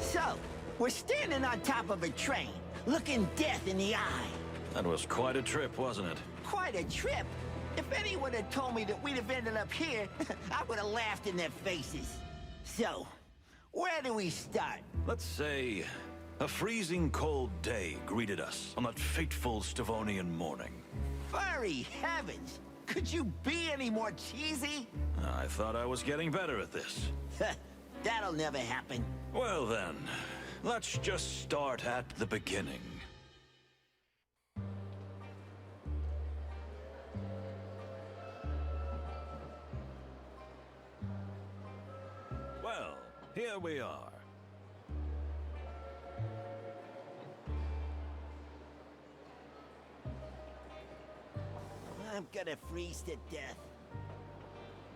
So, we're standing on top of a train, looking death in the eye. That was quite a trip, wasn't it? Quite a trip. If anyone had told me that we'd have ended up here, I would have laughed in their faces. So, where do we start? Let's say a freezing cold day greeted us on that fateful Stavonian morning. Furry heavens! Could you be any more cheesy? I thought I was getting better at this. That'll never happen. Well then, let's just start at the beginning. Well, here we are. I'm gonna freeze to death.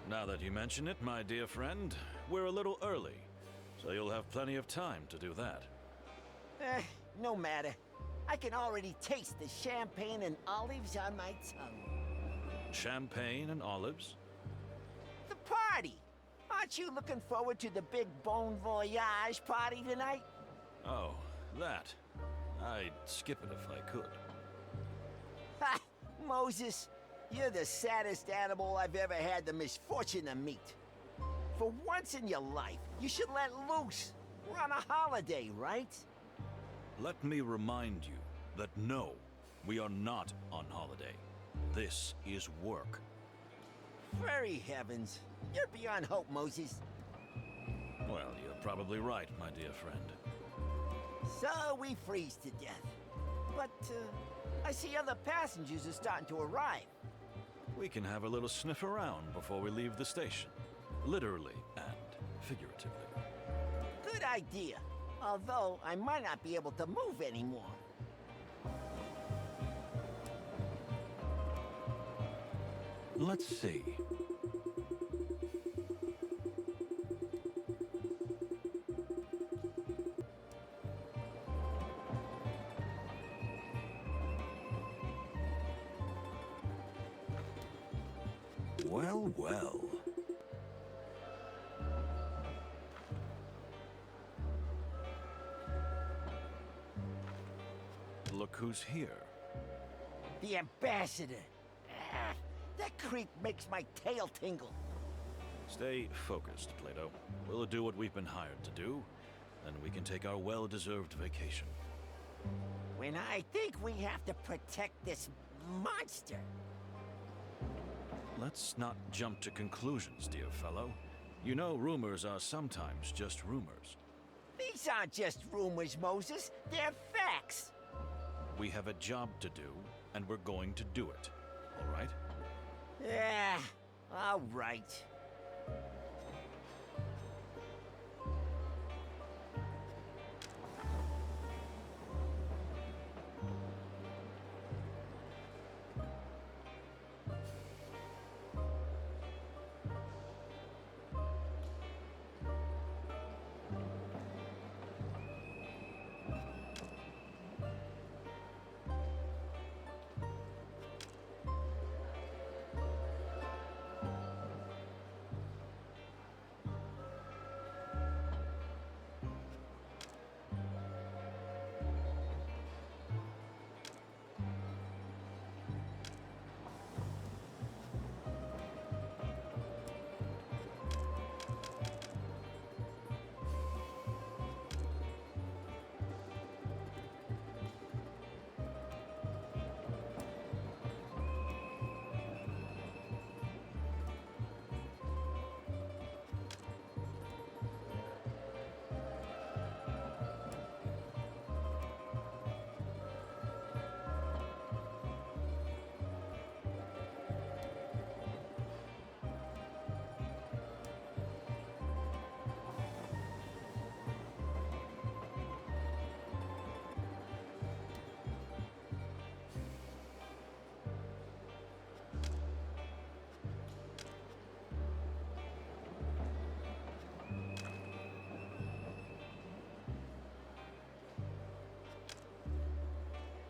Now that you mention it, my dear friend, we're a little early, so you'll have plenty of time to do that. No matter. I can already taste the champagne and olives on my tongue. Champagne and olives? The party! Aren't you looking forward to the big Bon Voyage party tonight? Oh, that. I'd skip it if I could. Ha! Moses, you're the saddest animal I've ever had the misfortune to meet. For once in your life, you should let loose. We're on a holiday, right? Let me remind you that no, we are not on holiday. This is work. Very heavens. You're beyond hope, Moses. Well, you're probably right, my dear friend. So we freeze to death. But, I see other passengers are starting to arrive. We can have a little sniff around before we leave the station. Literally and figuratively. Good idea. Although, I might not be able to move anymore. Let's see. Well, well. Look who's here. The ambassador. Ah, that creep makes my tail tingle. Stay focused, Plato. We'll do what we've been hired to do, and we can take our well-deserved vacation. When I think we have to protect this monster. Let's not jump to conclusions, dear fellow. You know rumors are sometimes just rumors. These aren't just rumors, Moses. They're facts. We have a job to do, and we're going to do it. All right? Yeah, all right.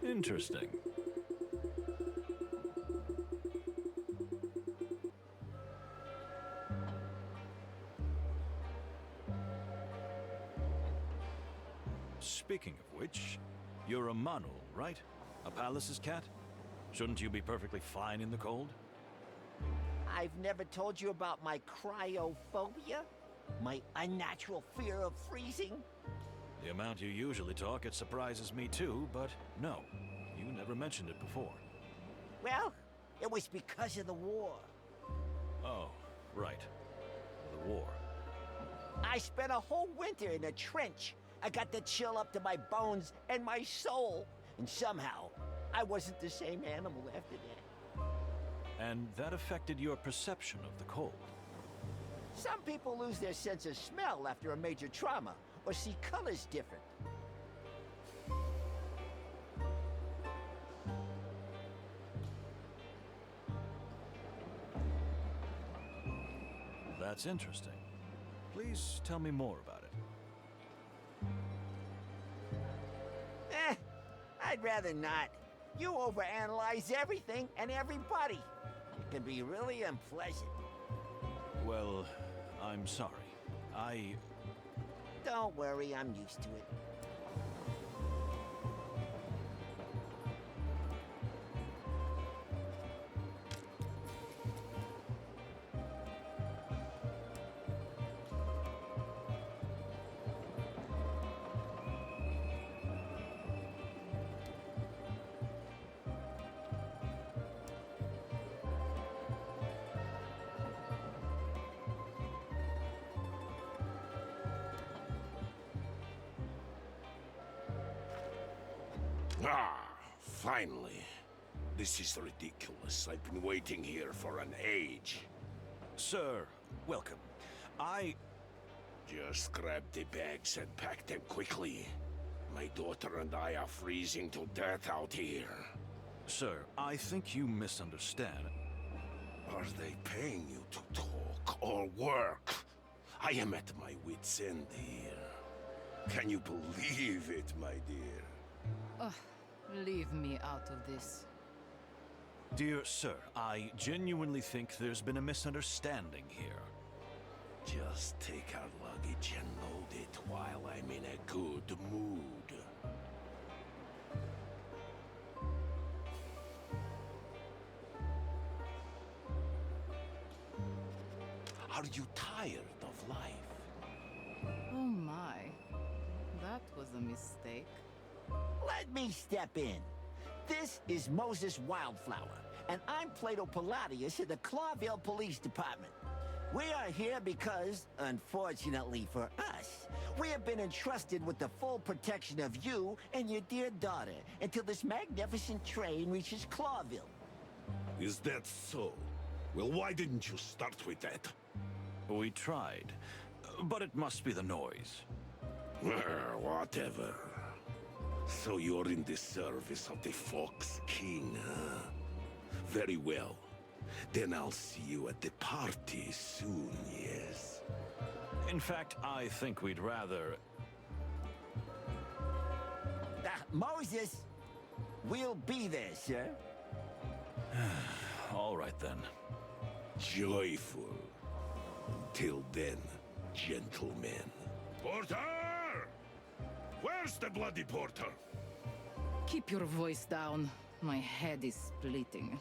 Interesting. Speaking of which, you're a Manu, right? A palace's cat? Shouldn't you be perfectly fine in the cold? I've never told you about my cryophobia? My unnatural fear of freezing? The amount you usually talk, it surprises me too, but no. You never mentioned it before. Well, it was because of the war. Oh, right. The war. I spent a whole winter in a trench. I got the chill up to my bones and my soul. And somehow, I wasn't the same animal after that. And that affected your perception of the cold. Some people lose their sense of smell after a major trauma, or see colors different. That's interesting. Please tell me more about it. I'd rather not. You overanalyze everything and everybody. It can be really unpleasant. Well, I'm sorry. Don't worry, I'm used to it. Ah, finally. This is ridiculous. I've been waiting here for an age. Sir, welcome. Just grab the bags and pack them quickly. My daughter and I are freezing to death out here. Sir, I think you misunderstand. Are they paying you to talk or work? I am at my wit's end here. Can you believe it, my dear? Ugh, leave me out of this. Dear sir, I genuinely think there's been a misunderstanding here. Just take our luggage and load it while I'm in a good mood. Are you tired of life? Oh my, that was a mistake. Let me step in. This is Moses Wildflower, and I'm Plato Palladius of the Clawville Police Department. We are here because, unfortunately for us, we have been entrusted with the full protection of you and your dear daughter until this magnificent train reaches Clawville. Is that so? Well, why didn't you start with that? We tried, but it must be the noise. Whatever. So you're in the service of the Fox King, huh? Very well. Then I'll see you at the party soon, yes? In fact, I think we'd rather... Moses, we'll be there, sir. All right then. Joyful. Till then, gentlemen. Porter! Where's the bloody porter? Keep your voice down. My head is splitting.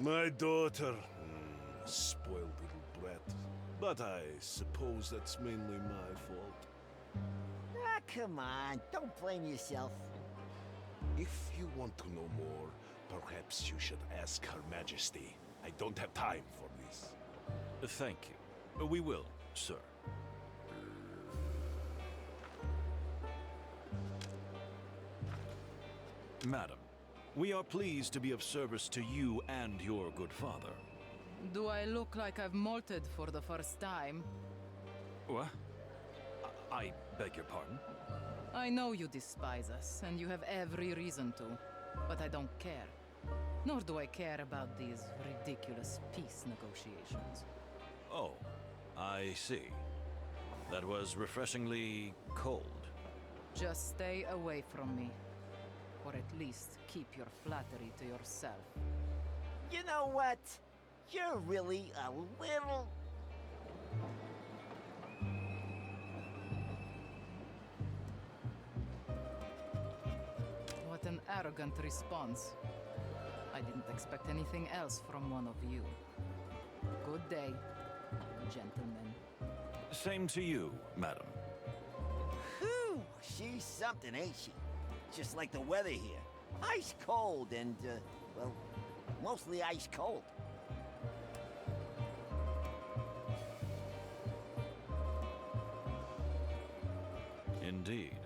My daughter. Spoiled little brat. But I suppose that's mainly my fault. Ah, come on. Don't blame yourself. If you want to know more, perhaps you should ask Her Majesty. I don't have time for this. Thank you. We will, sir. Madam, we are pleased to be of service to you and your good father. Do I look like I've molted for the first time? What? I beg your pardon? I know you despise us, and you have every reason to, but I don't care. Nor do I care about these ridiculous peace negotiations. Oh, I see. That was refreshingly cold. Just stay away from me. Or at least keep your flattery to yourself. You know what? You're really a little... What an arrogant response. I didn't expect anything else from one of you. Good day, gentlemen. Same to you, madam. Whew, she's something, ain't she? Just like the weather here. Ice cold and, well, mostly ice cold. Indeed.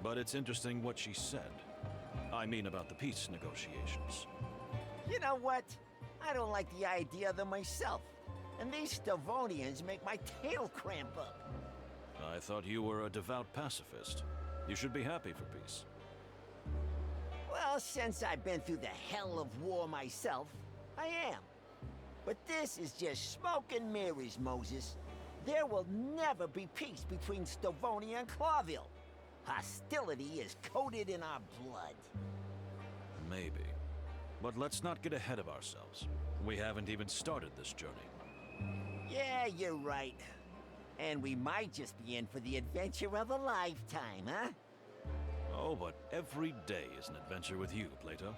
But it's interesting what she said. I mean about the peace negotiations. You know what? I don't like the idea of them myself. And these Stavonians make my tail cramp up. I thought you were a devout pacifist. You should be happy for peace. Well, since I've been through the hell of war myself, I am. But this is just smoke and mirrors, Moses. There will never be peace between Stavonia and Clawville. Hostility is coated in our blood. Maybe. But let's not get ahead of ourselves. We haven't even started this journey. Yeah, you're right. And we might just be in for the adventure of a lifetime, huh? Oh, but every day is an adventure with you, Plato.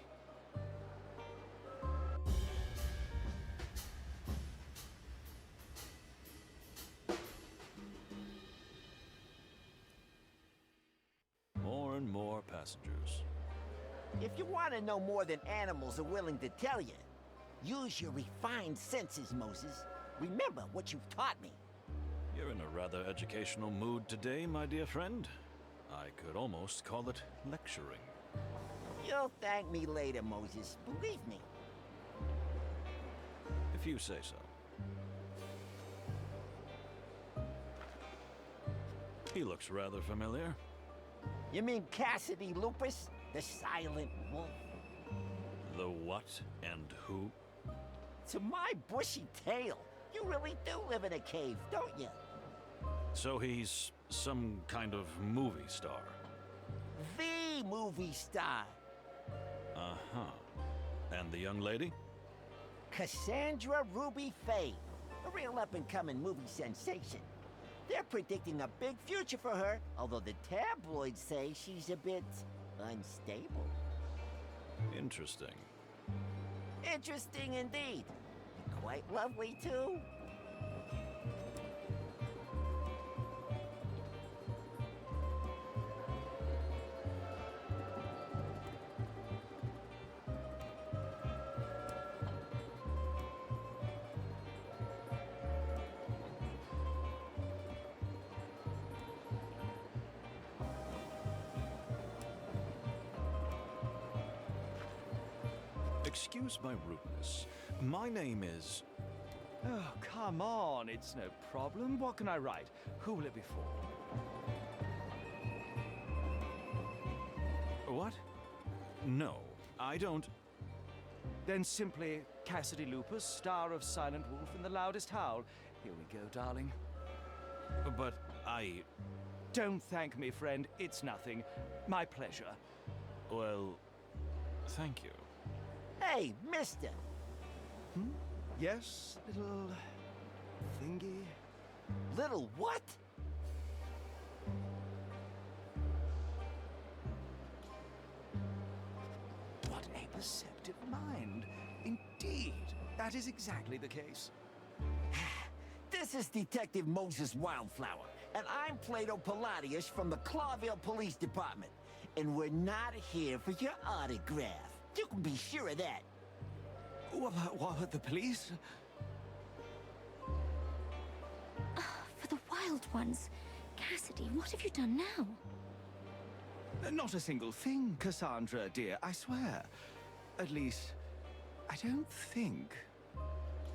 More and more passengers. If you want to know more than animals are willing to tell you, use your refined senses, Moses. Remember what you've taught me. You're in a rather educational mood today, my dear friend. I could almost call it lecturing. You'll thank me later, Moses. Believe me. If you say so. He looks rather familiar. You mean Cassidy Lupus, the silent wolf? The what and who? To my bushy tail, you really do live in a cave, don't you? So he's some kind of movie star. The movie star. Uh-huh. And the young lady? Cassandra Ruby Faye, a real up-and-coming movie sensation. They're predicting a big future for her, although the tabloids say she's a bit unstable. Interesting. Interesting indeed. Quite lovely, too. Excuse my rudeness. My name is... Oh, come on, it's no problem. What can I write? Who will it be for? What? No, I don't... Then simply Cassidy Lupus, star of Silent Wolf and the Loudest Howl. Here we go, darling. But I... Don't thank me, friend. It's nothing. My pleasure. Well, thank you. Hey, mister. Yes, little... thingy? Little what? What a perceptive mind. Indeed. Indeed, that is exactly the case. This is Detective Moses Wildflower, and I'm Plato Palladius from the Clawville Police Department. And we're not here for your autograph. You can be sure of that. What, the police? For the wild ones. Cassidy, what have you done now? Not a single thing, Cassandra, dear, I swear. At least, I don't think.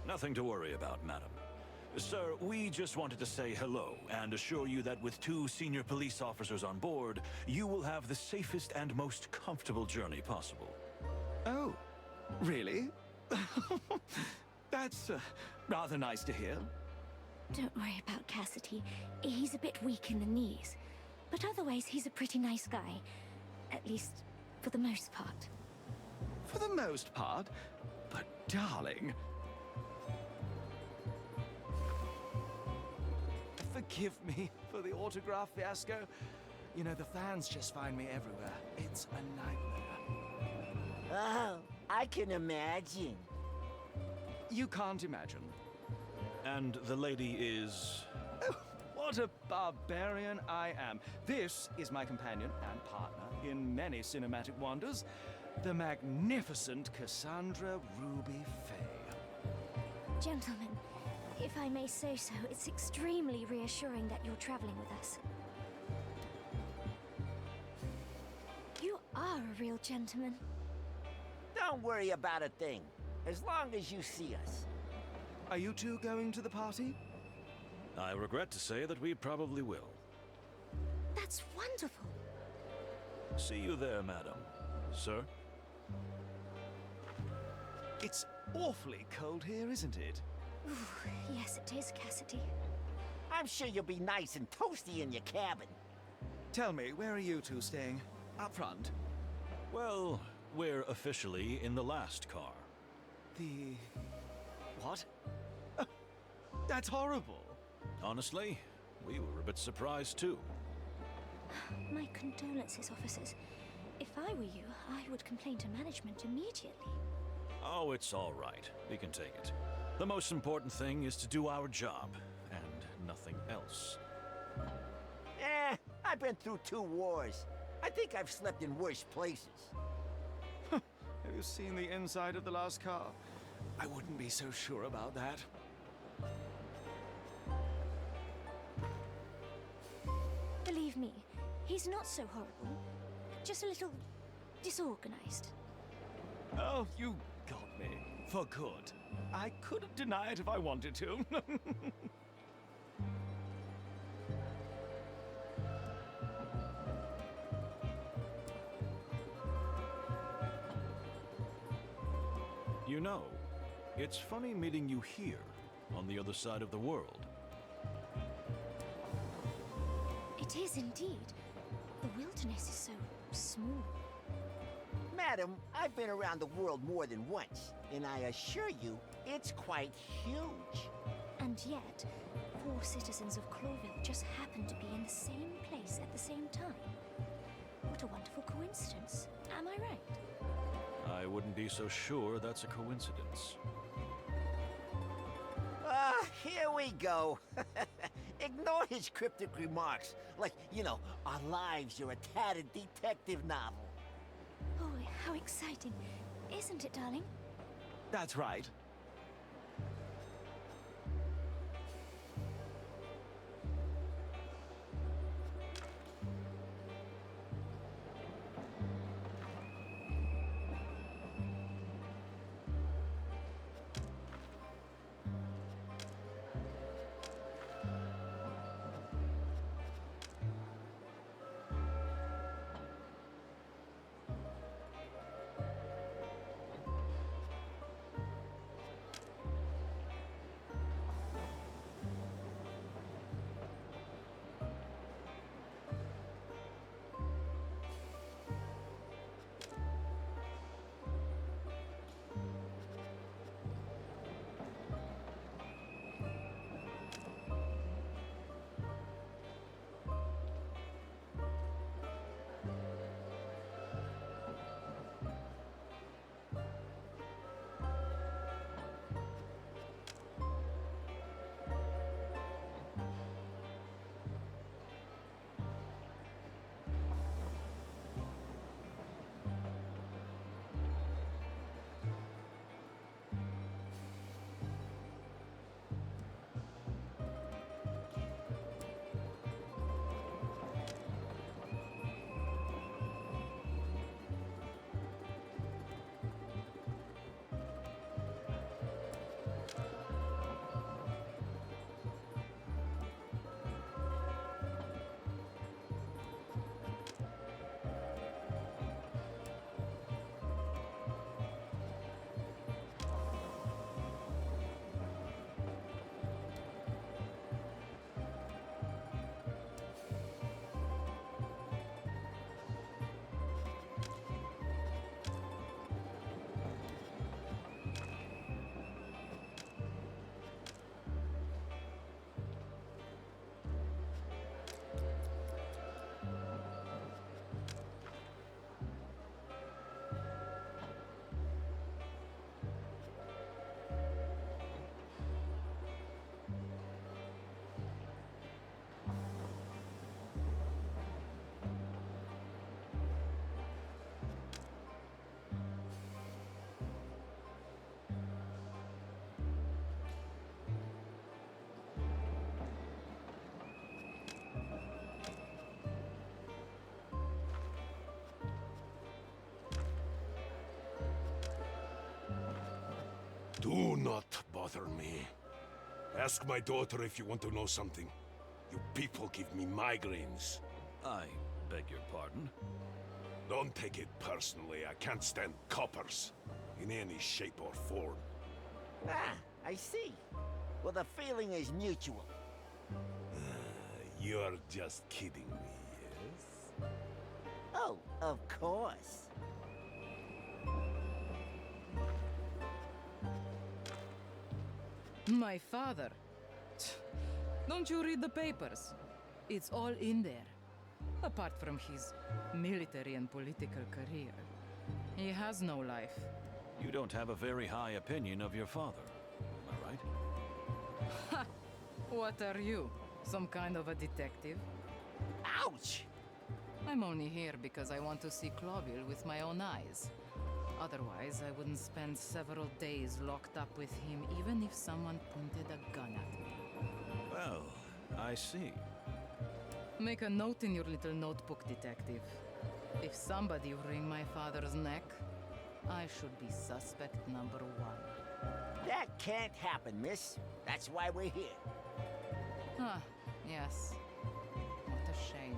Nothing to worry about, madam. Sir, we just wanted to say hello and assure you that with 2 senior police officers on board, you will have the safest and most comfortable journey possible. Oh, really? That's rather nice to hear. Don't worry about Cassidy. He's a bit weak in the knees. But otherwise, he's a pretty nice guy. At least, for the most part. For the most part, but darling... Forgive me for the autograph fiasco. You know, the fans just find me everywhere. It's a nightmare. Oh, I can imagine. You can't imagine. And the lady is... Oh, what a barbarian I am. This is my companion and partner in many cinematic wonders, the magnificent Cassandra Ruby Faye. Gentlemen, if I may say so, it's extremely reassuring that you're traveling with us. You are a real gentleman. Don't worry about a thing, as long as you see us. Are you two going to the party? I regret to say that we probably will. That's wonderful. See you there, madam. Sir? It's awfully cold here, isn't it? Ooh, yes, it is, Cassidy. I'm sure you'll be nice and toasty in your cabin. Tell me, where are you two staying? Up front? Well, we're officially in the last car. The... what? That's horrible. Honestly, we were a bit surprised too. My condolences, officers. If I were you, I would complain to management immediately. Oh, it's all right. We can take it. The most important thing is to do our job, and nothing else. I've been through 2 wars. I think I've slept in worse places. Have you seen the inside of the last car? I wouldn't be so sure about that. Believe me, he's not so horrible. Just a little disorganized. Oh, you got me. For good. I couldn't deny it if I wanted to. You know, it's funny meeting you here, on the other side of the world. It is indeed. The wilderness is so small. Madam, I've been around the world more than once, and I assure you, it's quite huge. And yet, 4 citizens of Clawville just happen to be in the same place at the same time. What a wonderful coincidence. Am I right? I wouldn't be so sure that's a coincidence. Here we go. Ignore his cryptic remarks, like, you know, our lives are a tattered detective novel. Oh, how exciting. Isn't it, darling? That's right. Do not bother me. Ask my daughter if you want to know something. You people give me migraines. I beg your pardon? Don't take it personally. I can't stand coppers. In any shape or form. Ah, I see. Well, the feeling is mutual. You're just kidding me, yes? Oh, of course. My father. Don't you read the papers? It's all in there. Apart from his military and political career. He has no life. You don't have a very high opinion of your father, am I right? Ha! What are you? Some kind of a detective? Ouch! I'm only here because I want to see Clawville with my own eyes. Otherwise, I wouldn't spend several days locked up with him even if someone pointed a gun at me. Well, I see. Make a note in your little notebook, detective. If somebody wring my father's neck, I should be suspect number 1. That can't happen, miss. That's why we're here. Ah, yes. What a shame.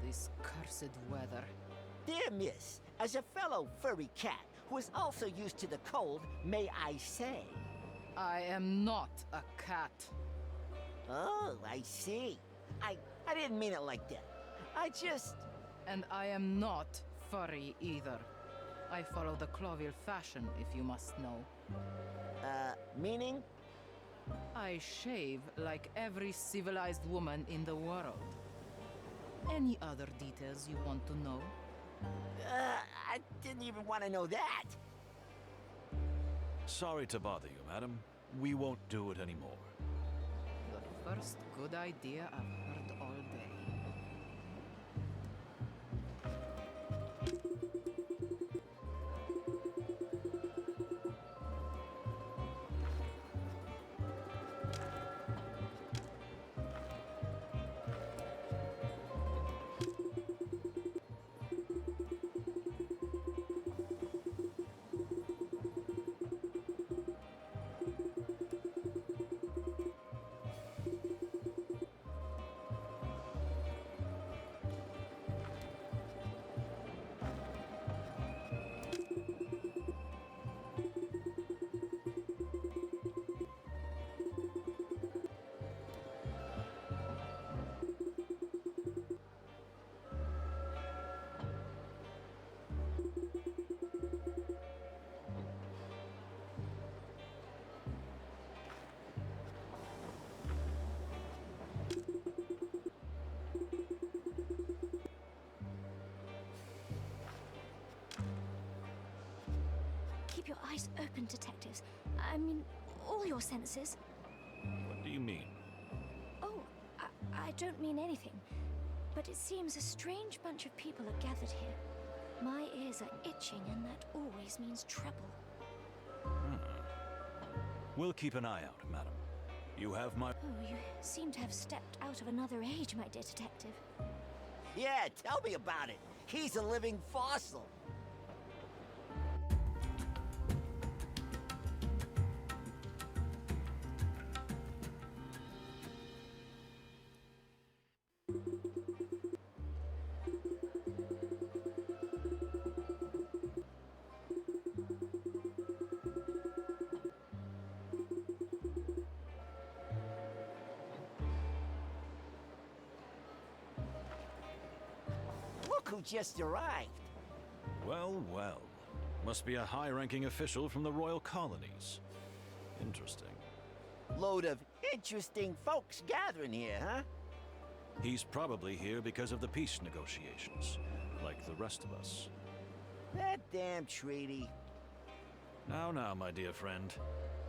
This cursed weather. Dear miss, as a fellow furry cat who is also used to the cold, may I say? I am not a cat. Oh, I see. I didn't mean it like that. I just... And I am not furry either. I follow the Clawville fashion, if you must know. Meaning? I shave like every civilized woman in the world. Any other details you want to know? I didn't even want to know that. Sorry to bother you, madam. We won't do it anymore. The first good idea I've heard all day. Keep your eyes open, detectives. I mean, all your senses. What do you mean? Oh, I don't mean anything. But it seems a strange bunch of people are gathered here. My ears are itching, and that always means trouble. We'll keep an eye out, madam. You have my... Oh, you seem to have stepped out of another age, my dear detective. Yeah, tell me about it. He's a living fossil. Look who just arrived. Well, well. Must be a high-ranking official from the royal colonies. Interesting. Load of interesting folks gathering here, huh? He's probably here because of the peace negotiations, like the rest of us. That damn treaty. Now, my dear friend.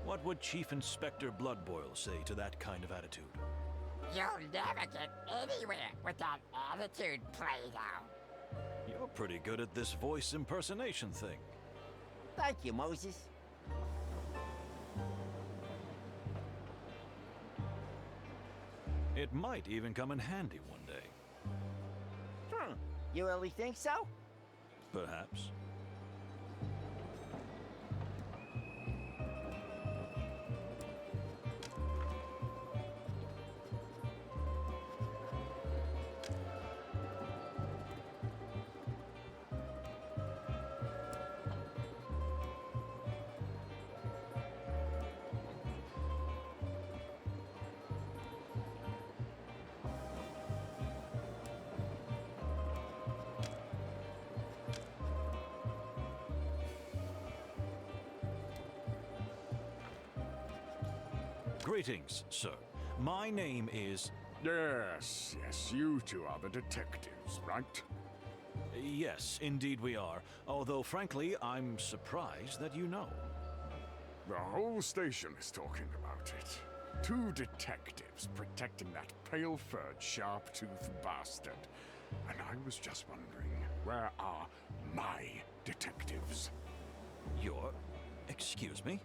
What would Chief Inspector Bloodboil say to that kind of attitude? You'll never get anywhere with that attitude, Plato. You're pretty good at this voice impersonation thing. Thank you, Moses. It might even come in handy one day. You really think so? Perhaps. Greetings, sir. My name is... Yes, you two are the detectives, right? Yes, indeed we are. Although, frankly, I'm surprised that you know. The whole station is talking about it. 2 detectives protecting that pale-furred, sharp-toothed bastard. And I was just wondering, where are my detectives? Your... excuse me?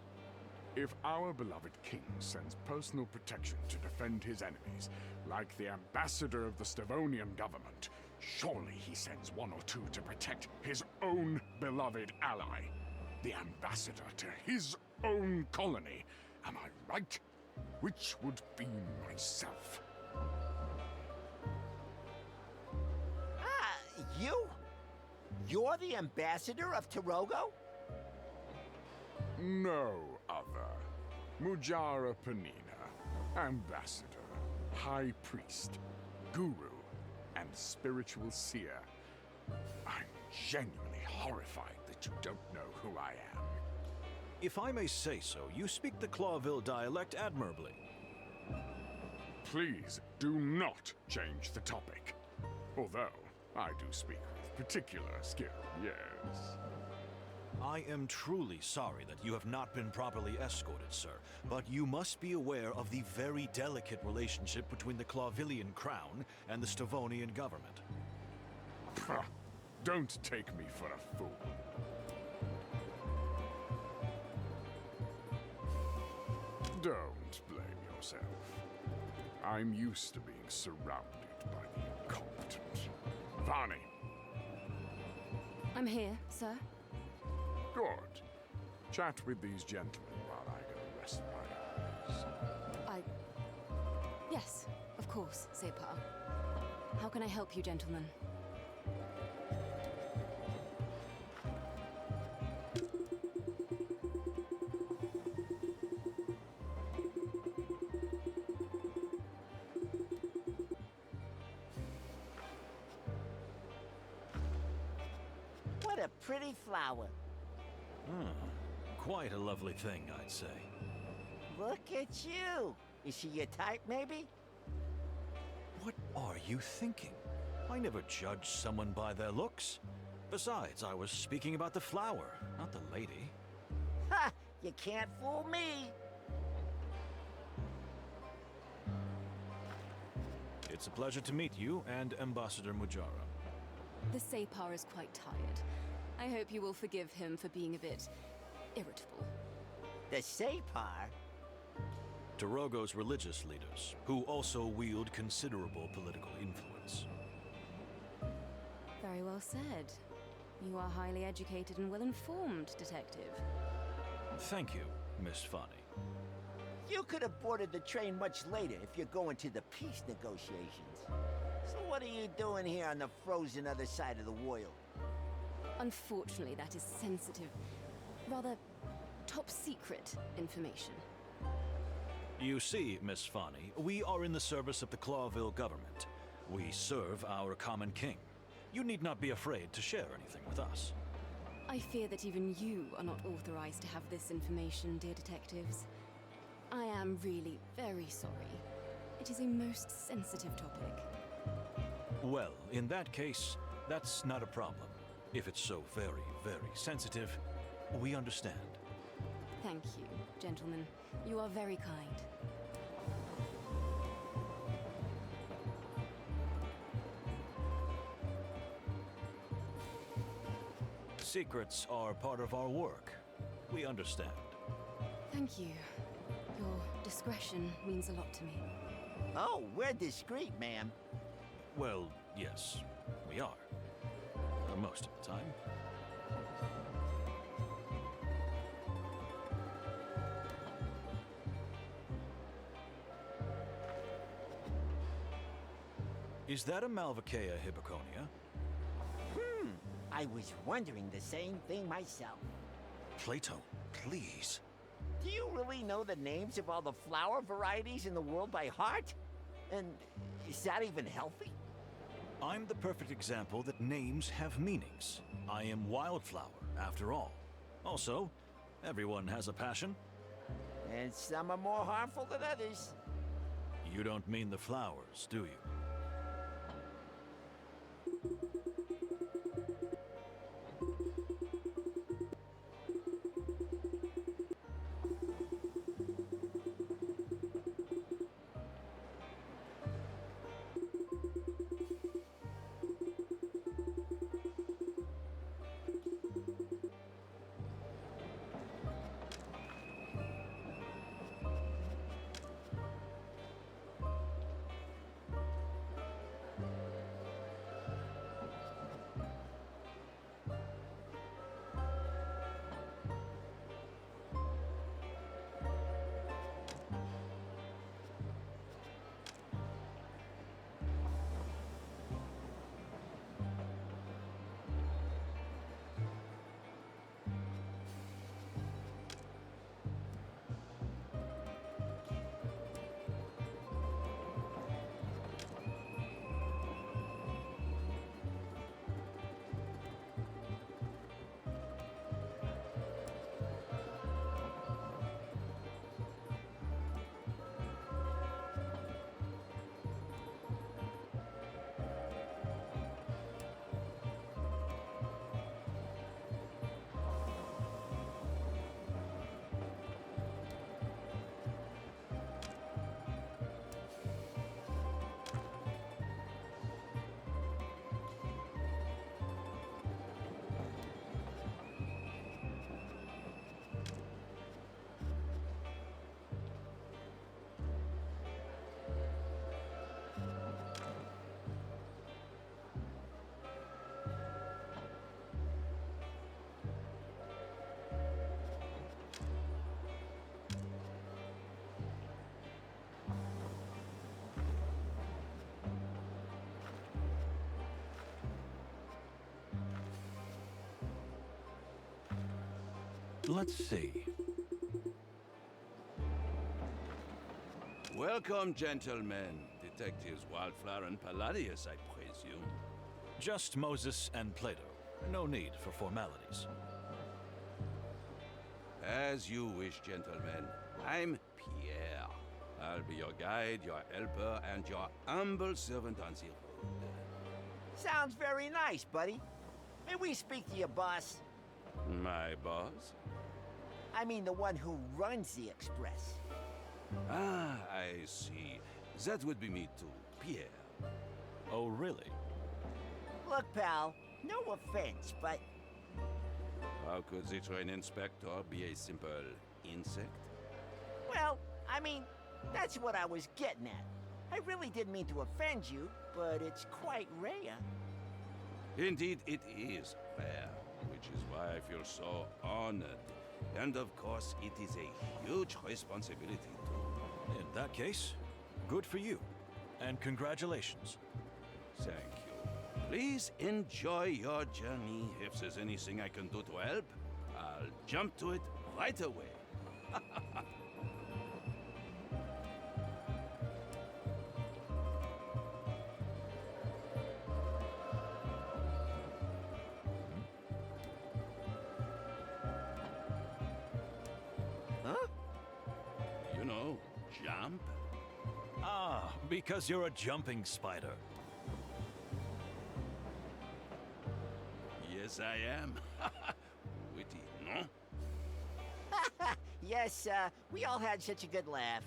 If our beloved king sends personal protection to defend his enemies, like the ambassador of the Stavonian government, surely he sends 1 or 2 to protect his own beloved ally, the ambassador to his own colony. Am I right? Which would be myself. You? You're the ambassador of Tarogo? No other. Mujara Panina, ambassador, high priest, guru, and spiritual seer. I'm genuinely horrified that you don't know who I am. If I may say so, you speak the Clawville dialect admirably. Please do not change the topic. Although, I do speak with particular skill, yes. I am truly sorry that you have not been properly escorted, sir, but you must be aware of the very delicate relationship between the Clawvillian crown and the Stavonian government. Don't take me for a fool. Don't blame yourself. I'm used to being surrounded by the incompetent. Varney, I'm here, sir. good. Chat with these gentlemen while I go rest my eyes. Yes, of course, Separ. How can I help you, gentlemen? What a pretty flower. Quite a lovely thing, I'd say. Look at you. Is she your type, maybe? What are you thinking? I never judge someone by their looks. Besides, I was speaking about the flower, not the lady. Ha! You can't fool me. It's a pleasure to meet you and Ambassador Mujara. The Separ is quite tired. I hope you will forgive him for being a bit irritable. The Separ? Tarogo's religious leaders, who also wield considerable political influence. Very well said. You are highly educated and well-informed, detective. Thank you, Miss Fani. You could have boarded the train much later if you're going to the peace negotiations. So what are you doing here on the frozen other side of the world? Unfortunately, that is sensitive, rather top-secret information. You see, Miss Fani, we are in the service of the Clawville government. We serve our common king. You need not be afraid to share anything with us. I fear that even you are not authorized to have this information, dear detectives. I am really very sorry. It is a most sensitive topic. Well, in that case, that's not a problem. If it's so very, very sensitive, we understand. Thank you, gentlemen. You are very kind. Secrets are part of our work. We understand. Thank you. Your discretion means a lot to me. Oh, we're discreet, ma'am. Well, yes, we are. Most of the time. Is that a Malvaceae hippoconia? I was wondering the same thing myself. Plato, please. Do you really know the names of all the flower varieties in the world by heart? And is that even healthy? I'm the perfect example that names have meanings. I am Wildflower, after all. Also, everyone has a passion. And some are more harmful than others. You don't mean the flowers, do you? Let's see. Welcome, gentlemen. Detectives Wildflower and Palladius, I presume. Just Moses and Plato. No need for formalities. As you wish, gentlemen. I'm Pierre. I'll be your guide, your helper, and your humble servant on the road. Sounds very nice, buddy. May we speak to your boss? My boss? I mean the one who runs the Express. Ah, I see. That would be me too, Pierre. Oh, really? Look, pal, no offense, but How could the train inspector be a simple insect? well, I mean, that's what I was getting at. I really didn't mean to offend you, but it's quite rare. Indeed, it is rare, which is why I feel so honored. And of course, it is a huge responsibility too. In that case, good for you. And congratulations. Thank you. Please enjoy your journey. If there's anything I can do to help, I'll jump to it right away. jump? Ah, because you're a jumping spider. Yes, I am. Witty, no? Yes, we all had such a good laugh.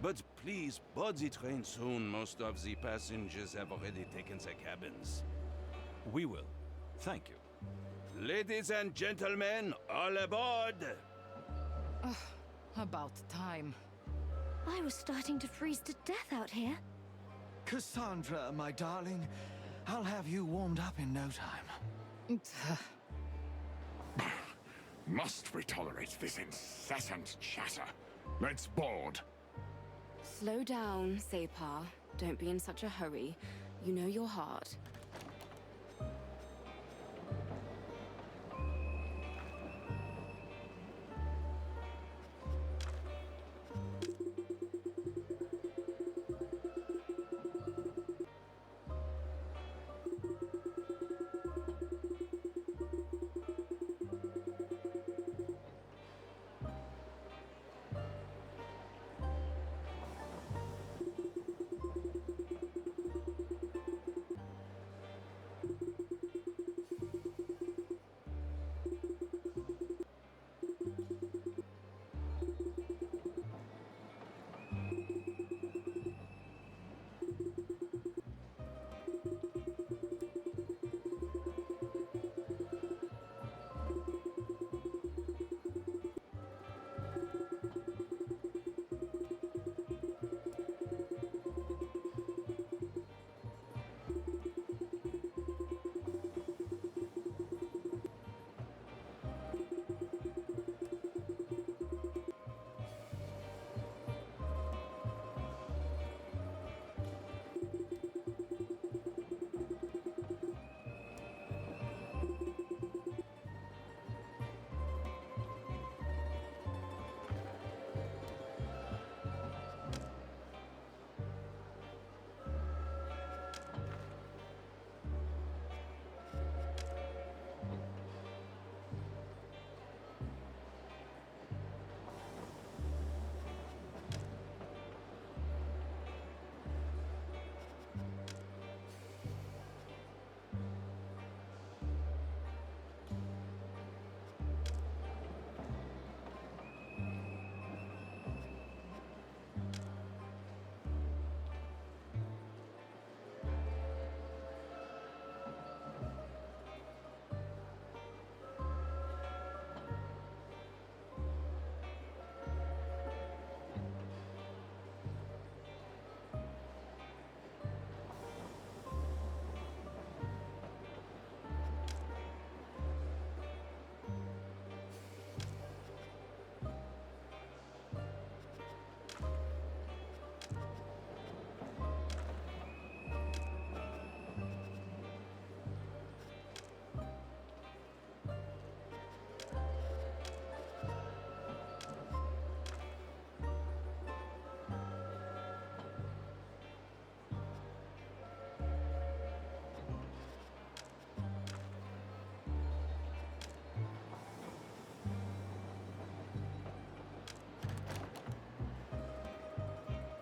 But please board the train soon. Most of the passengers have already taken their cabins. We will. Thank you. Ladies and gentlemen, all aboard! About time. I was starting to freeze to death out here. Cassandra, my darling, I'll have you warmed up in no time. Must we tolerate this incessant chatter? Let's board. Slow down, Separ. Don't be in such a hurry. You know your heart.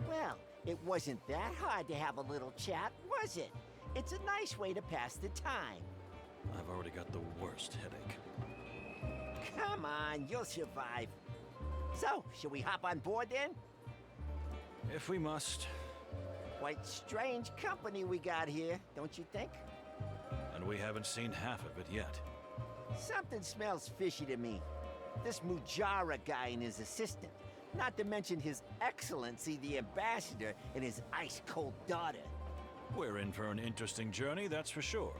Well, it wasn't that hard to have a little chat, was it? It's a nice way to pass the time. I've already got the worst headache. Come on, you'll survive. So, should we hop on board then? If we must. Quite strange company we got here, don't you think? And we haven't seen half of it yet. Something smells fishy to me. This Mujara guy and his assistant. Not to mention His Excellency the Ambassador and his ice-cold daughter. We're in for an interesting journey, that's for sure.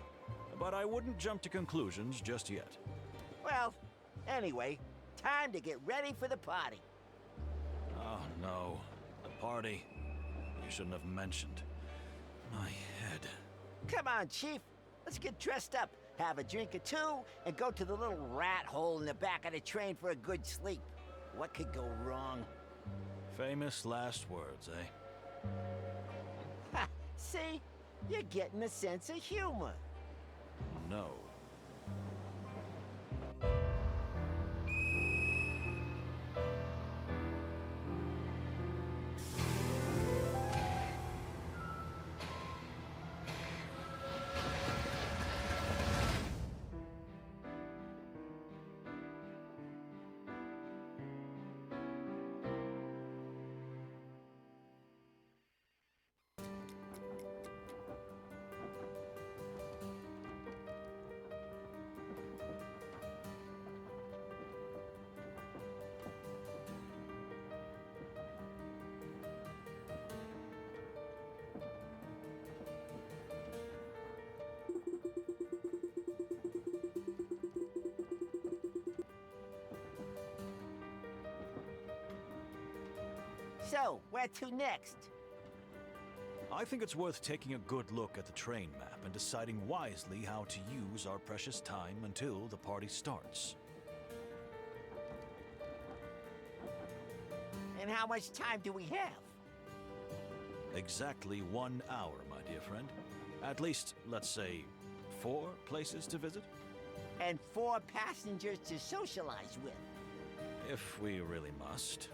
But I wouldn't jump to conclusions just yet. Well, anyway, time to get ready for the party. Oh, no. The party. You shouldn't have mentioned. My head. Come on, Chief. Let's get dressed up, have a drink or two, and go to the little rat hole in the back of the train for a good sleep. What could go wrong? Famous last words, eh? Ha! See? You're getting a sense of humor. No. So, where to next? I think it's worth taking a good look at the train map and deciding wisely how to use our precious time until the party starts. And how much time do we have? Exactly 1 hour, my dear friend. At least, let's say, 4 places to visit? And 4 passengers to socialize with. If we really must.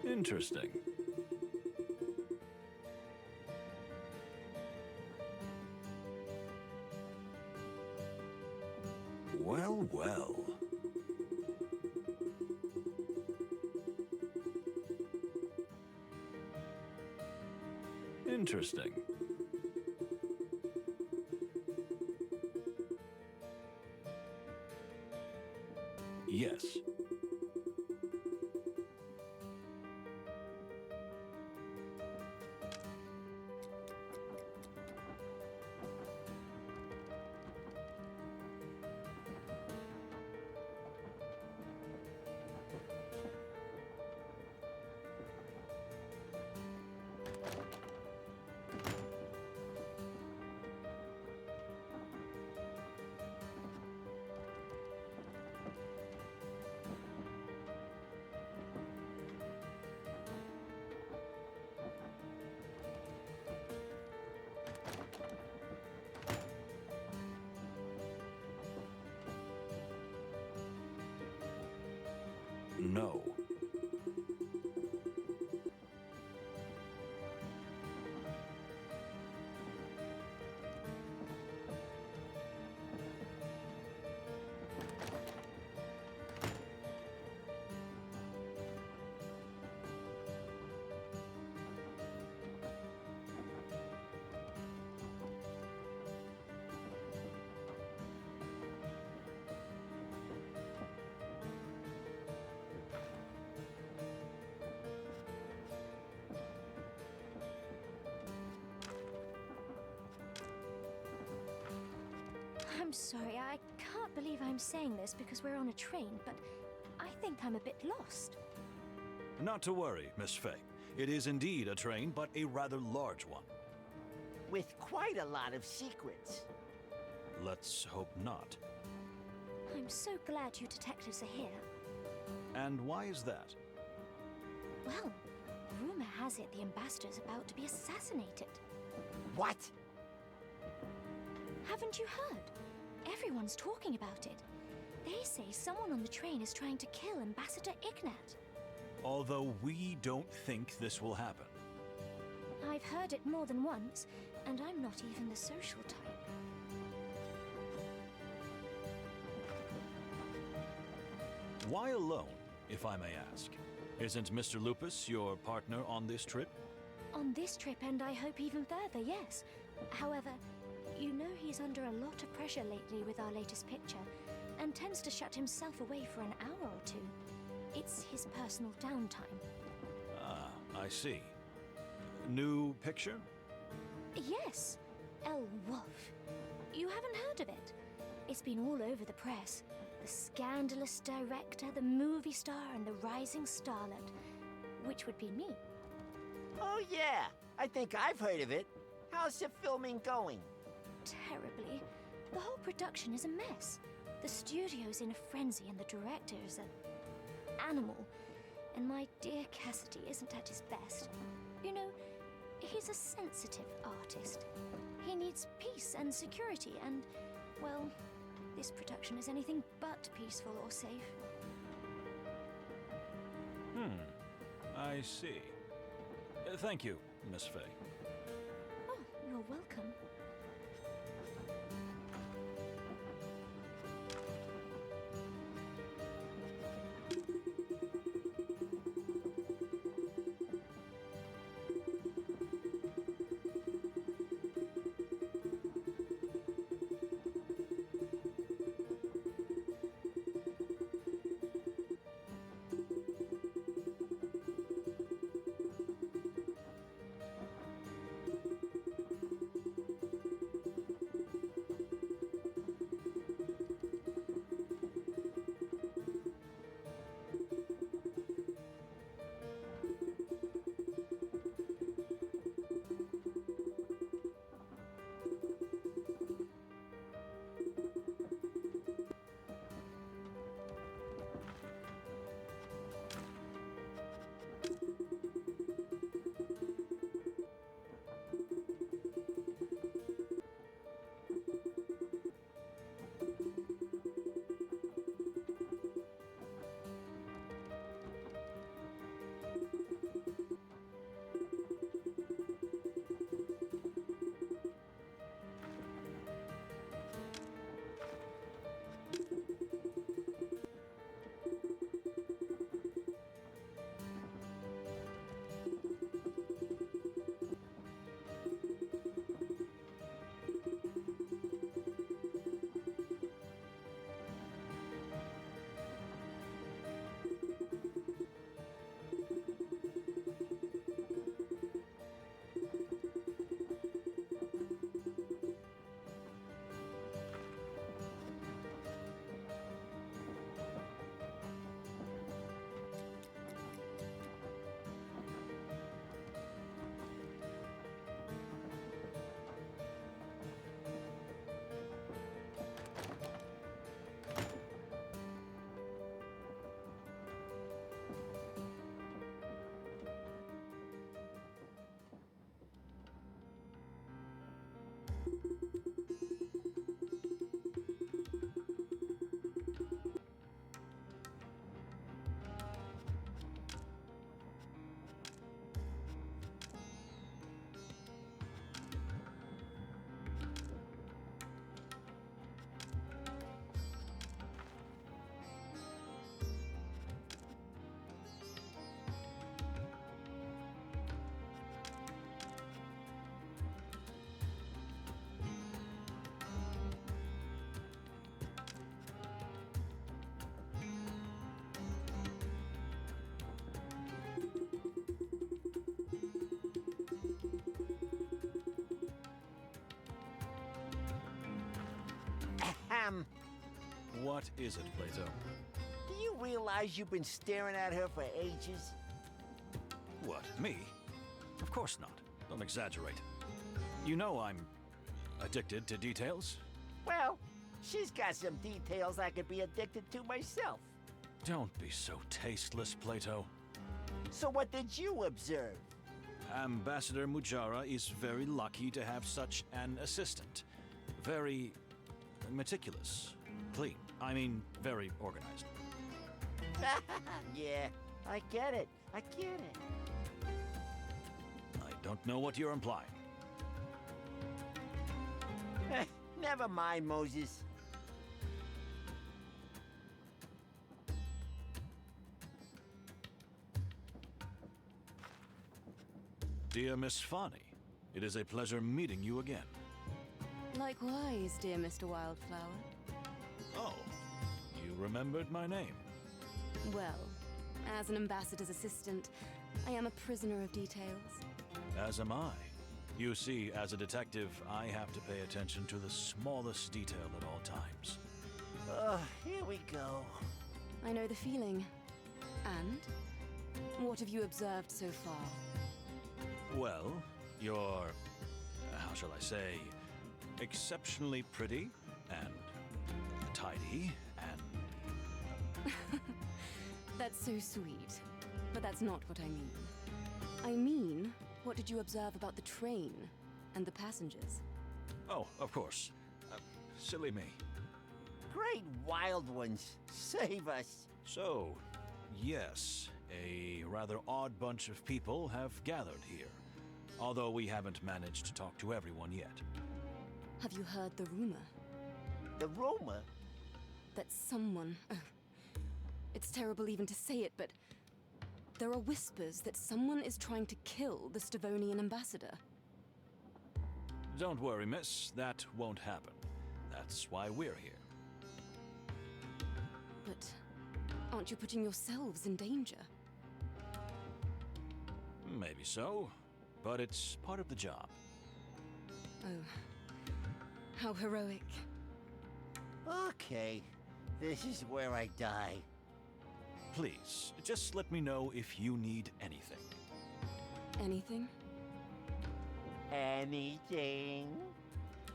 Interesting. Well, well. Interesting. Yes. No. I'm sorry, I can't believe I'm saying this because we're on a train, but I think I'm a bit lost. Not to worry, Miss Fay. It is indeed a train, but a rather large one. With quite a lot of secrets. Let's hope not. I'm so glad you detectives are here. And why is that? Well, rumor has it the ambassador's about to be assassinated. What? Haven't you heard? Everyone's talking about it. They say someone on the train is trying to kill Ambassador Ignat. Although we don't think this will happen. I've heard it more than once, and I'm not even the social type. Why alone, if I may ask? Isn't Mr. Lupus your partner on this trip? On this trip, and I hope even further, yes. However, you know he's under a lot of pressure lately with our latest picture, and tends to shut himself away for an hour or two. It's his personal downtime. Ah, I see. New picture? Yes, El Wolf. You haven't heard of it? It's been all over the press. The scandalous director, the movie star, and the rising starlet. Which would be me. Oh yeah, I think I've heard of it. How's the filming going? Terribly. The whole production is a mess. The studio's in a frenzy and the director is an animal. And my dear Cassidy isn't at his best. You know, he's a sensitive artist. He needs peace and security and, well, this production is anything but peaceful or safe. I see. Thank you, Miss Fay. Oh, you're welcome. What is it, Plato? Do you realize you've been staring at her for ages? What, me? Of course not. Don't exaggerate. You know I'm addicted to details. Well, she's got some details I could be addicted to myself. Don't be so tasteless, Plato. So what did you observe? Ambassador Mujara is very lucky to have such an assistant. Very meticulous. Clean. I mean, very organized. Yeah, I get it. I get it. I don't know what you're implying. Never mind, Moses. Dear Miss Fani, it is a pleasure meeting you again. Likewise, dear Mr. Wildflower. Oh, you remembered my name. Well, as an ambassador's assistant, I am a prisoner of details. As am I. You see, as a detective, I have to pay attention to the smallest detail at all times. Here we go. I know the feeling. And? What have you observed so far? Well, you're, how shall I say, exceptionally pretty and tidy and... That's so sweet. But that's not what I mean. I mean, what did you observe about the train and the passengers? Oh, of course. Silly me. Great wild ones. Save us. So, yes, a rather odd bunch of people have gathered here. Although we haven't managed to talk to everyone yet. Have you heard the rumor? The rumor? That someone... Oh, it's terrible even to say it, but... There are whispers that someone is trying to kill the Stavonian ambassador. Don't worry, miss. That won't happen. That's why we're here. But aren't you putting yourselves in danger? Maybe so, but it's part of the job. Oh, how heroic. Okay, this is where I die. Please, just let me know if you need anything. Anything? Anything?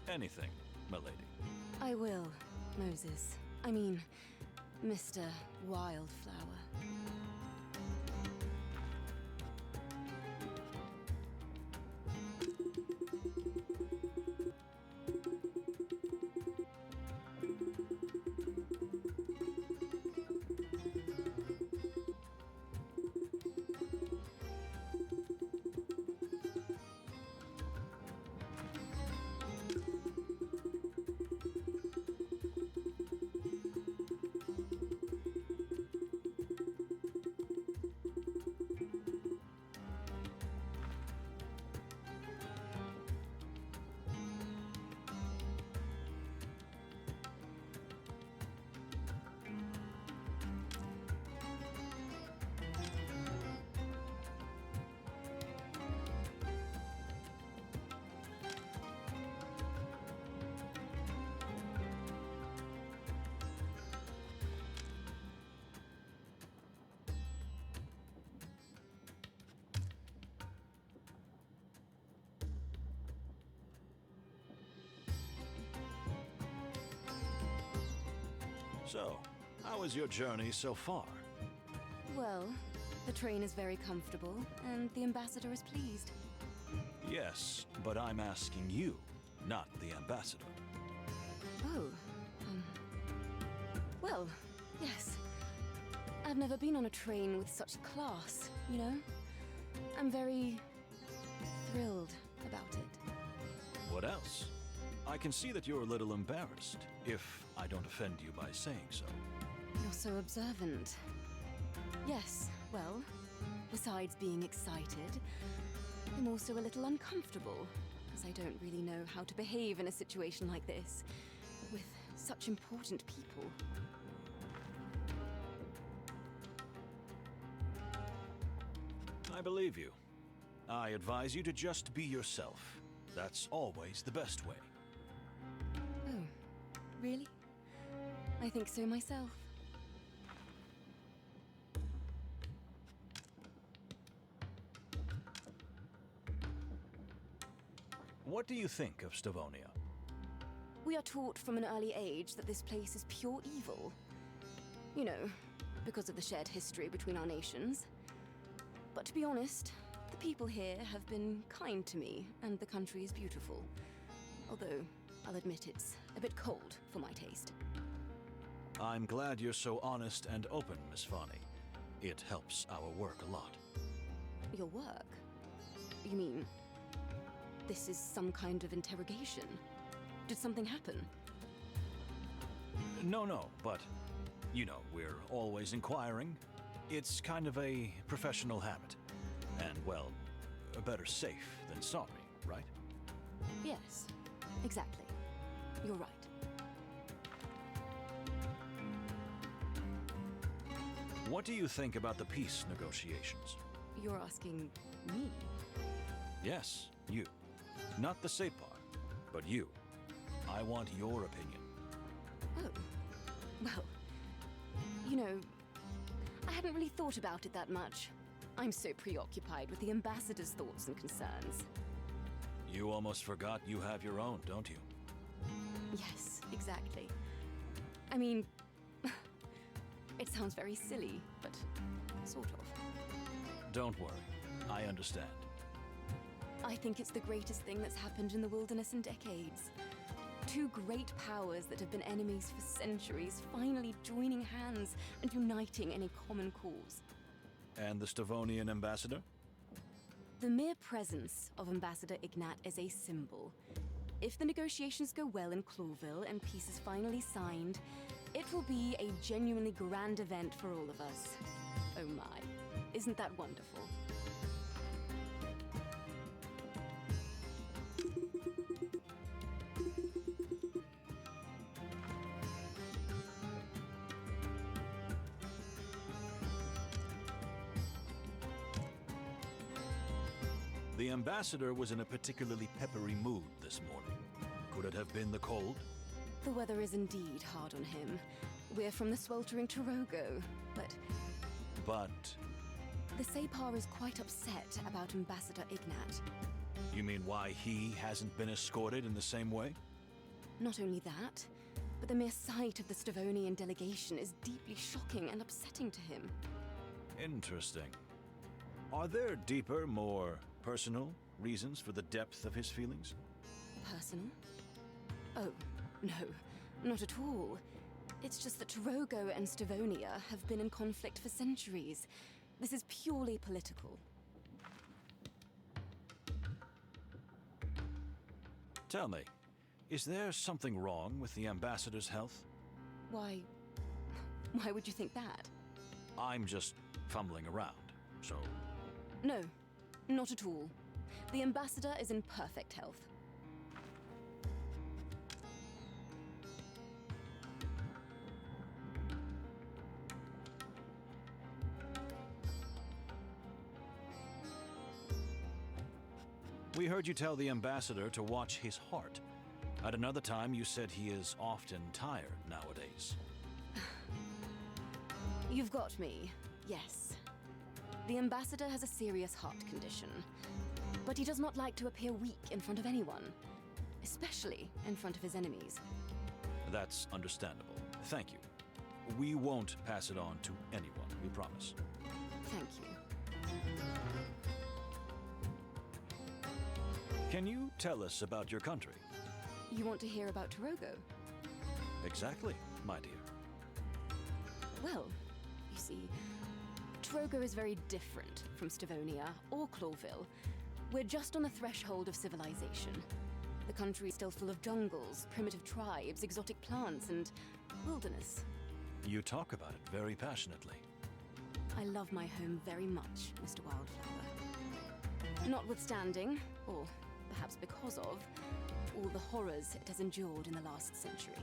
Anything, milady. I will, Moses. I mean, Mr. Wildflower. So, how is your journey so far? Well, the train is very comfortable, and the ambassador is pleased. Yes, but I'm asking you, not the ambassador. Oh, well, yes. I've never been on a train with such class, you know? I'm very thrilled about it. What else? I can see that you're a little embarrassed, if I don't offend you by saying so. You're so observant. Yes, well, besides being excited, I'm also a little uncomfortable, as I don't really know how to behave in a situation like this, with such important people. I believe you. I advise you to just be yourself. That's always the best way. Oh, really? I think so myself. What do you think of Stavonia? We are taught from an early age that this place is pure evil. You know, because of the shared history between our nations. But to be honest, the people here have been kind to me, and the country is beautiful. Although, I'll admit it's a bit cold for my taste. I'm glad you're so honest and open, Miss Fani. It helps our work a lot. Your work? You mean, this is some kind of interrogation? Did something happen? No, but, you know, we're always inquiring. It's kind of a professional habit. And, well, better safe than sorry, right? Yes, exactly. You're right. What do you think about the peace negotiations? You're asking me? Yes, you. Not the Separ, but you. I want your opinion. Oh. Well, you know, I hadn't really thought about it that much. I'm so preoccupied with the ambassador's thoughts and concerns. You almost forgot you have your own, don't you? Yes, exactly. I mean, it sounds very silly, but sort of. Don't worry. I understand. I think it's the greatest thing that's happened in the wilderness in decades. Two great powers that have been enemies for centuries finally joining hands and uniting in a common cause. And the Stavonian ambassador? The mere presence of Ambassador Ignat is a symbol. If the negotiations go well in Clawville and peace is finally signed, it will be a genuinely grand event for all of us. Oh my, isn't that wonderful? The ambassador was in a particularly peppery mood this morning. Could it have been the cold? The weather is indeed hard on him. We're from the sweltering Torogo, but the Separ is quite upset about Ambassador Ignat. You mean why he hasn't been escorted in the same way? Not only that, but the mere sight of the Stavonian delegation is deeply shocking and upsetting to him. Interesting. Are there deeper, more personal reasons for the depth of his feelings? Personal? Oh, no, not at all. It's just that Torogo and Stavonia have been in conflict for centuries. This is purely political. Tell me, is there something wrong with the ambassador's health? Why would you think that? I'm just fumbling around, so... No, not at all. The ambassador is in perfect health. We heard you tell the ambassador to watch his heart. At another time, you said he is often tired nowadays. You've got me, yes. The ambassador has a serious heart condition, but he does not like to appear weak in front of anyone, especially in front of his enemies. That's understandable. Thank you. We won't pass it on to anyone, we promise. Thank you. Can you tell us about your country? You want to hear about Torogo? Exactly, my dear. Well, you see, Torogo is very different from Stavonia or Clawville. We're just on the threshold of civilization. The country is still full of jungles, primitive tribes, exotic plants, and wilderness. You talk about it very passionately. I love my home very much, Mr. Wildflower. Notwithstanding, or perhaps because of, all the horrors it has endured in the last century.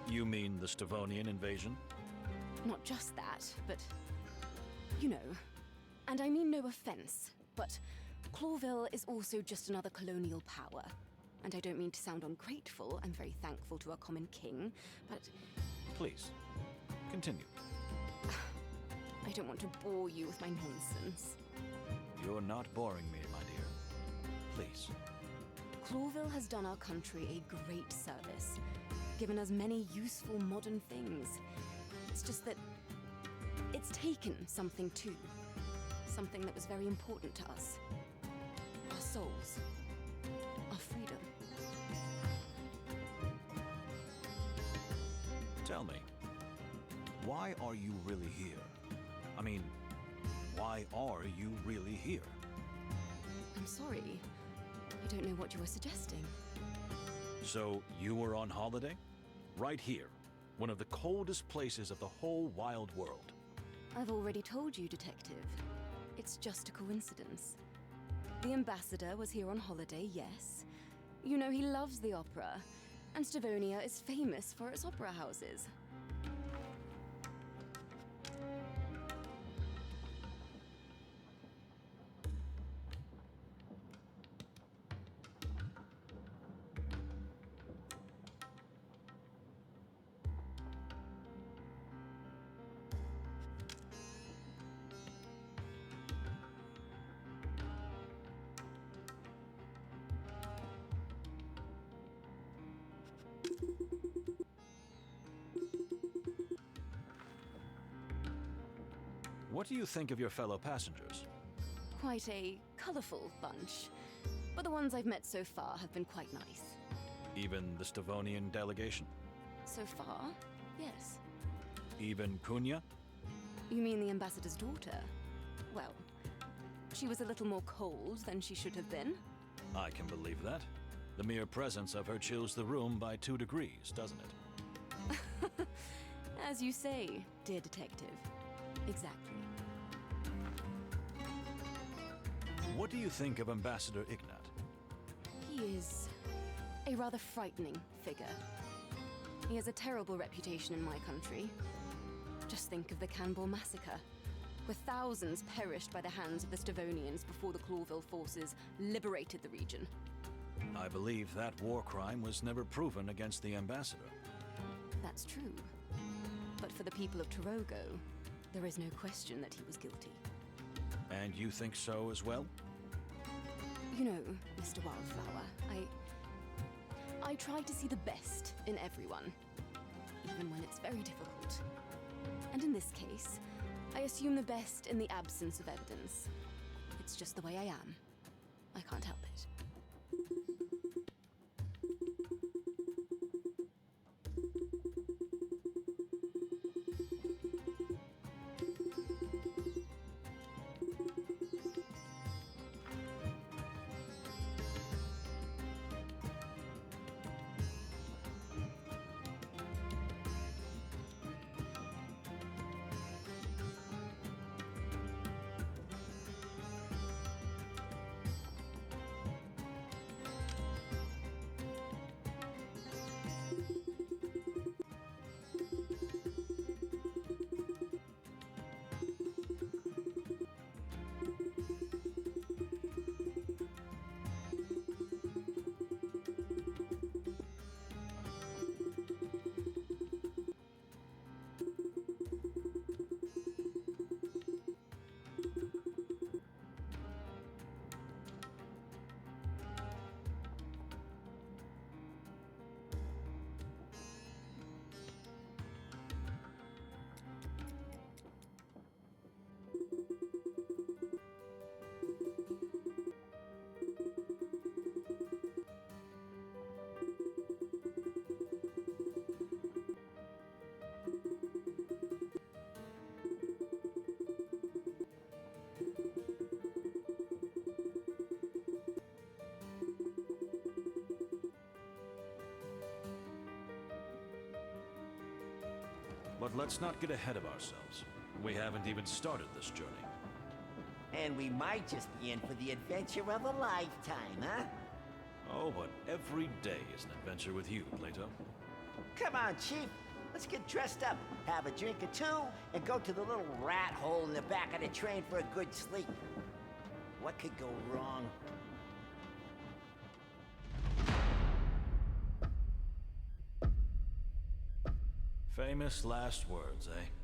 You mean the Stavonian invasion? Not just that, but... you know. And I mean no offense, but Clawville is also just another colonial power. And I don't mean to sound ungrateful, I'm very thankful to our common king, but... Please, continue. I don't want to bore you with my nonsense. You're not boring me, my dear. Please. Clawville has done our country a great service, given us many useful modern things. It's just that it's taken something too. Something that was very important to us. Our souls. Our freedom. Tell me, why are you really here? I mean, why are you really here? I'm sorry. I don't know what you were suggesting. So, you were on holiday? Right here, one of the coldest places of the whole wild world. I've already told you, Detective. It's just a coincidence. The ambassador was here on holiday, yes. You know he loves the opera, and Stavonia is famous for its opera houses. What do you think of your fellow passengers? Quite a colorful bunch, but the ones I've met so far have been quite nice. Even the Stavonian delegation? So far, yes. Even Cunha? You mean the ambassador's daughter? Well, she was a little more cold than she should have been. I can believe that. The mere presence of her chills the room by 2 degrees, doesn't it? As you say, dear detective. Exactly. What do you think of Ambassador Ignat? He is a rather frightening figure. He has a terrible reputation in my country. Just think of the Canberra massacre, where thousands perished by the hands of the Stavonians before the Clawville forces liberated the region. I believe that war crime was never proven against the ambassador. That's true. But for the people of Torogo, there is no question that he was guilty. And you think so as well? You know, Mr. Wildflower, I try to see the best in everyone, even when it's very difficult. And in this case, I assume the best in the absence of evidence. It's just the way I am. I can't help it. But let's not get ahead of ourselves. We haven't even started this journey. And we might just be in for the adventure of a lifetime, huh? Oh, but every day is an adventure with you, Plato. Come on, Chief. Let's get dressed up, have a drink or two, and go to the little rat hole in the back of the train for a good sleep. What could go wrong? Famous last words, eh?